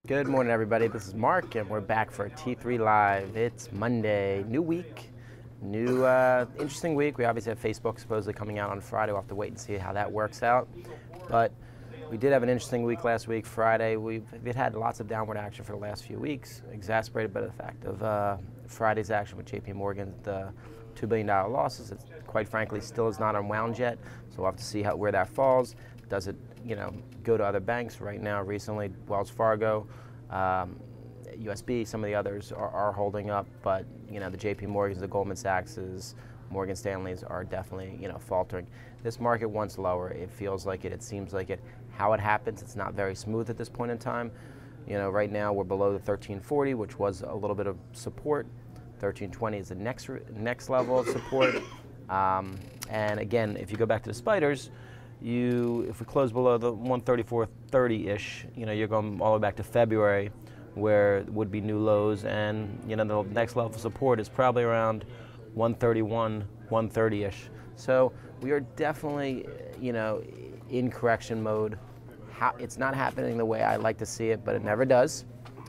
Good morning, everybody. This is Mark, and we're back for T3 Live. It's Monday, new week, new interesting week. We obviously have Facebook supposedly coming out on Friday. We'll have to wait and see how that works out. But we did have an interesting week last week, Friday. We've had lots of downward action for the last few weeks, exacerbated by the fact of Friday's action with JP Morgan, the $2 billion losses. It, quite frankly, still is not unwound yet, so we'll have to see where that falls. Does it, go to other banks? Right now, recently, Wells Fargo, USB, some of the others are holding up, but the JP Morgans, the Goldman Sachs's, Morgan Stanley's are definitely faltering. This market wants lower. It feels like it. It seems like it. How it happens, it's not very smooth at this point in time. Right now we're below the 1340, which was a little bit of support. 1320 is the next level of support. And again, if you go back to the spiders, if we close below the 134.30-ish, you're going all the way back to February, where would be new lows, and the next level of support is probably around 131, 130-ish. So we are definitely, in correction mode. It's not happening the way I like to see it, but it never does,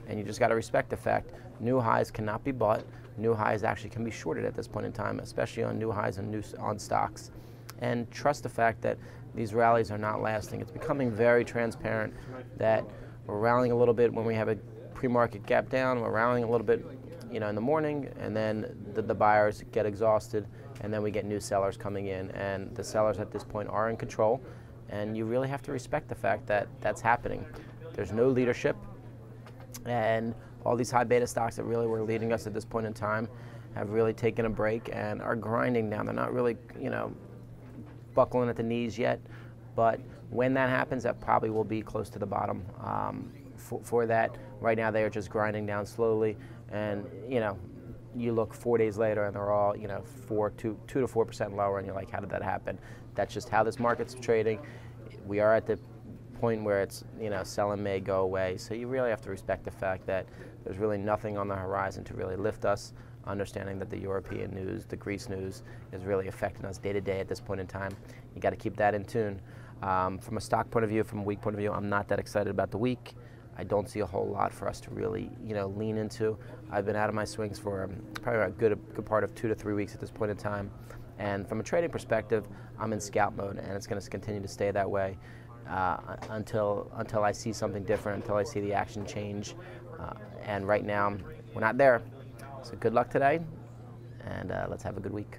and you just got to respect the fact new highs cannot be bought. New highs actually can be shorted at this point in time, especially on new highs and on stocks. And trust the fact that these rallies are not lasting. It's becoming very transparent that we're rallying a little bit when we have a pre-market gap down. We're rallying a little bit, in the morning, and then the buyers get exhausted, and then we get new sellers coming in. And the sellers at this point are in control, and you really have to respect the fact that that's happening. There's no leadership, and all these high beta stocks that really were leading us at this point in time have really taken a break and are grinding down. They're not really, buckling at the knees yet, but when that happens, that probably will be close to the bottom. For that, right now they are just grinding down slowly, and you look 4 days later and they're all 2 to 4% lower, and you're like, how did that happen? That's just how this market's trading. We are at the point where it's selling may go away, so you really have to respect the fact that there's really nothing on the horizon to really lift us, understanding that the European news, the Greece news, is really affecting us day to day at this point in time. You got to keep that in tune. From a stock point of view, from a week point of view, I'm not that excited about the week. I don't see a whole lot for us to really lean into. I've been out of my swings for probably a good part of 2 to 3 weeks at this point in time. And from a trading perspective, I'm in scout mode, and it's going to continue to stay that way until I see something different, until I see the action change. And right now, we're not there. So good luck today, and let's have a good week.